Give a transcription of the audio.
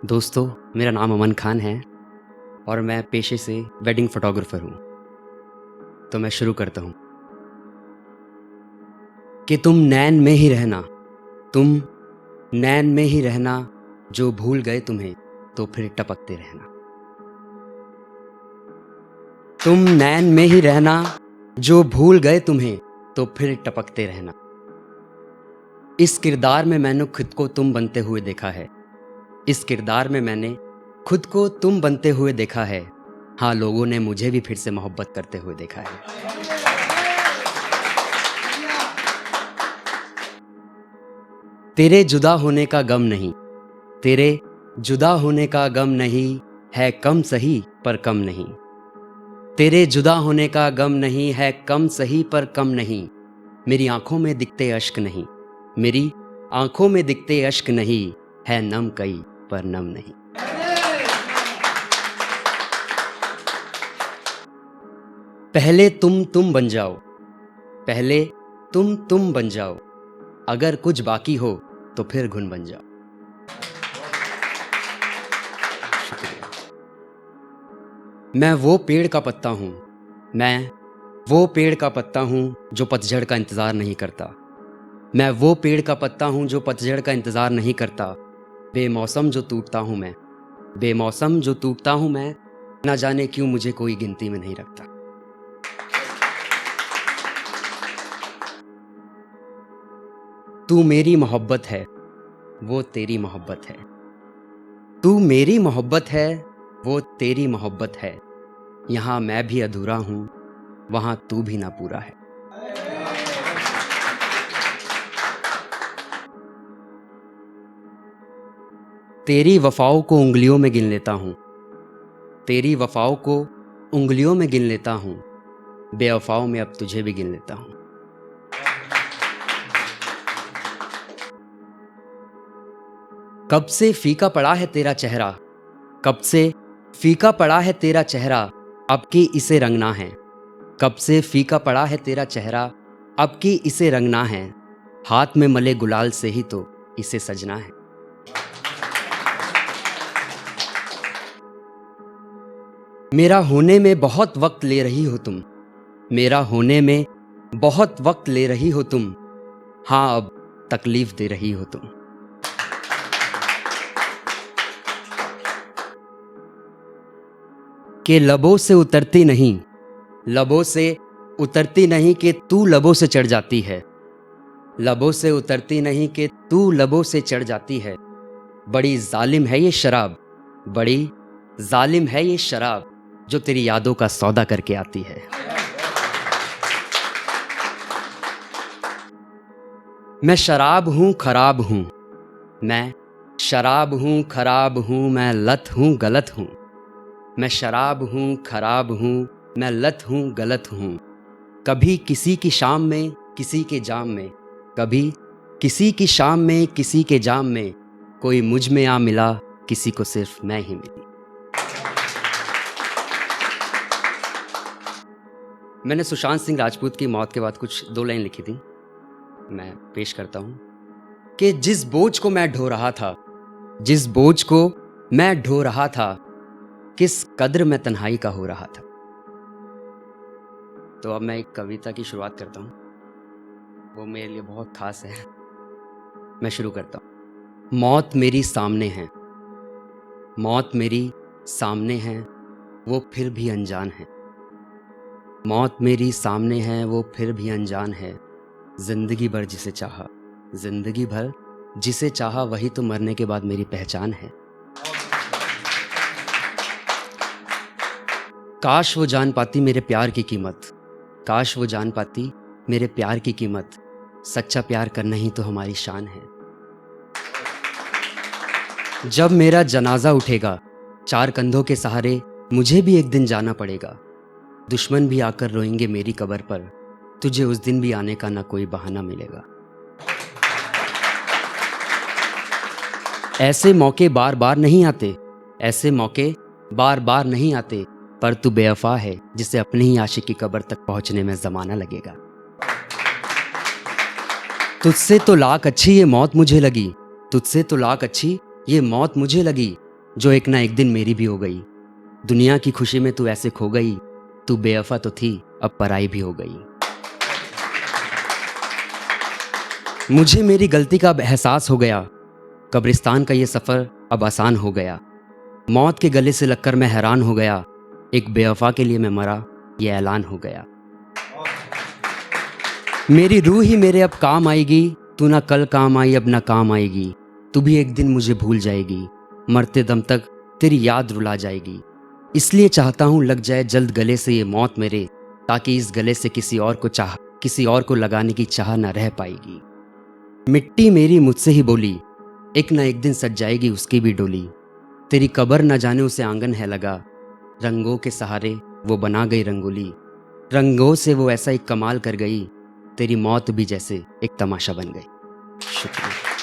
दोस्तों, मेरा नाम अमन खान है और मैं पेशे से वेडिंग फोटोग्राफर हूँ। तो मैं शुरू करता हूँ कि तुम नैन में ही रहना, तुम नैन में ही रहना, जो भूल गए तुम्हें तो फिर टपकते रहना। तुम नैन में ही रहना, जो भूल गए तुम्हें तो फिर टपकते रहना। इस किरदार में मैंने खुद को तुम बनते हुए देखा है। इस किरदार में मैंने खुद को तुम बनते हुए देखा है। हाँ, लोगों ने मुझे भी फिर से मोहब्बत करते हुए देखा है। तेरे जुदा होने का गम नहीं, तेरे जुदा होने का गम नहीं है, कम सही पर कम नहीं। तेरे जुदा होने का गम नहीं है, कम सही पर कम नहीं। मेरी आंखों में दिखते अश्क नहीं, मेरी आंखों में दिखते अश्क नहीं है, नम कई पर नम नहीं। पहले तुम बन जाओ, पहले तुम बन जाओ, अगर कुछ बाकी हो तो फिर घुन बन जाओ। मैं वो पेड़ का पत्ता हूँ, मैं वो पेड़ का पत्ता हूँ जो पतझड़ का इंतज़ार नहीं करता। मैं वो पेड़ का पत्ता हूँ जो पतझड़ का इंतज़ार नहीं करता। बेमौसम जो टूटता हूँ मैं, बेमौसम जो टूटता हूँ मैं, ना जाने क्यों मुझे कोई गिनती में नहीं रखता। तू मेरी मोहब्बत है, वो तेरी मोहब्बत है। तू मेरी मोहब्बत है, वो तेरी मोहब्बत है। यहाँ मैं भी अधूरा हूँ, वहाँ तू भी ना पूरा है। तेरी वफ़ाओं को उंगलियों में गिन लेता हूँ, तेरी वफ़ाओं को उंगलियों में गिन लेता हूँ। बेवफ़ाओं में अब तुझे भी गिन लेता हूँ। कब से फीका पड़ा है तेरा चेहरा, कब से फीका पड़ा है तेरा चेहरा, अब की इसे रंगना है। कब से फीका पड़ा है तेरा चेहरा, अब की इसे रंगना है। हाथ में मले गुलाल से ही तो इसे सजना है। मेरा होने में बहुत वक्त ले रही हो तुम, मेरा होने में बहुत वक्त ले रही हो तुम। हाँ, अब तकलीफ दे रही हो तुम। कि लबों से उतरती नहीं, लबों से उतरती नहीं कि तू लबों से चढ़ जाती है। लबों से उतरती नहीं कि तू लबों से चढ़ जाती है। बड़ी जालिम है ये शराब, बड़ी जालिम है ये शराब, जो तेरी यादों का सौदा करके आती है। मैं शराब हूँ खराब हूँ, मैं शराब हूँ खराब हूँ, मैं लत हूँ गलत हूँ। मैं शराब हूँ खराब हूँ, मैं लत हूँ गलत हूँ। कभी किसी की शाम में किसी के जाम में, कभी किसी की शाम में किसी के जाम में, कोई मुझ में आ मिला, किसी को सिर्फ मैं ही मिली। मैंने सुशांत सिंह राजपूत की मौत के बाद कुछ 2 लाइन लिखी थी, मैं पेश करता हूँ कि जिस बोझ को मैं ढो रहा था, जिस बोझ को मैं ढो रहा था, किस कद्र में तन्हाई का हो रहा था। तो अब मैं एक कविता की शुरुआत करता हूँ, वो मेरे लिए बहुत खास है। मैं शुरू करता हूँ। मौत मेरी सामने है, मौत मेरी सामने है, वो फिर भी अनजान है। मौत मेरी सामने है, वो फिर भी अनजान है। जिंदगी भर जिसे चाहा, जिंदगी भर जिसे चाहा, वही तो मरने के बाद मेरी पहचान है। काश वो जान पाती मेरे प्यार की कीमत, काश वो जान पाती मेरे प्यार की कीमत। सच्चा प्यार करना ही तो हमारी शान है। जब मेरा जनाजा उठेगा, 4 कंधों के सहारे मुझे भी एक दिन जाना पड़ेगा। दुश्मन भी आकर रोएंगे मेरी कब्र पर, तुझे उस दिन भी आने का ना कोई बहाना मिलेगा। ऐसे मौके बार बार नहीं आते, ऐसे मौके बार बार नहीं आते, पर तू बेवफा है जिसे अपनी ही आशिक की कब्र तक पहुंचने में ज़माना लगेगा। तुझसे तो लाख अच्छी ये मौत मुझे लगी, तुझसे तो लाख अच्छी ये मौत मुझे लगी। जो एक ना एक दिन मेरी भी हो गई। दुनिया की खुशी में तू ऐसे खो गई, तू बेवफा तो थी अब पराई भी हो गई। मुझे मेरी गलती का अब एहसास हो गया, कब्रिस्तान का ये सफ़र अब आसान हो गया। मौत के गले से लगकर मैं हैरान हो गया, एक बेवफा के लिए मैं मरा ये ऐलान हो गया। मेरी रूह ही मेरे अब काम आएगी, तू ना कल काम आई अब ना काम आएगी। तू भी एक दिन मुझे भूल जाएगी, मरते दम तक तेरी याद रुला जाएगी। इसलिए चाहता हूँ लग जाए जल्द गले से ये मौत मेरे, ताकि इस गले से किसी और को लगाने की चाह न रह पाएगी। मिट्टी मेरी मुझसे ही बोली, एक ना एक दिन सज जाएगी उसकी भी डोली। तेरी कब्र न जाने उसे आंगन है लगा, रंगों के सहारे वो बना गई रंगोली। रंगों से वो ऐसा एक कमाल कर गई, तेरी मौत भी जैसे एक तमाशा बन गई। शुक्रिया।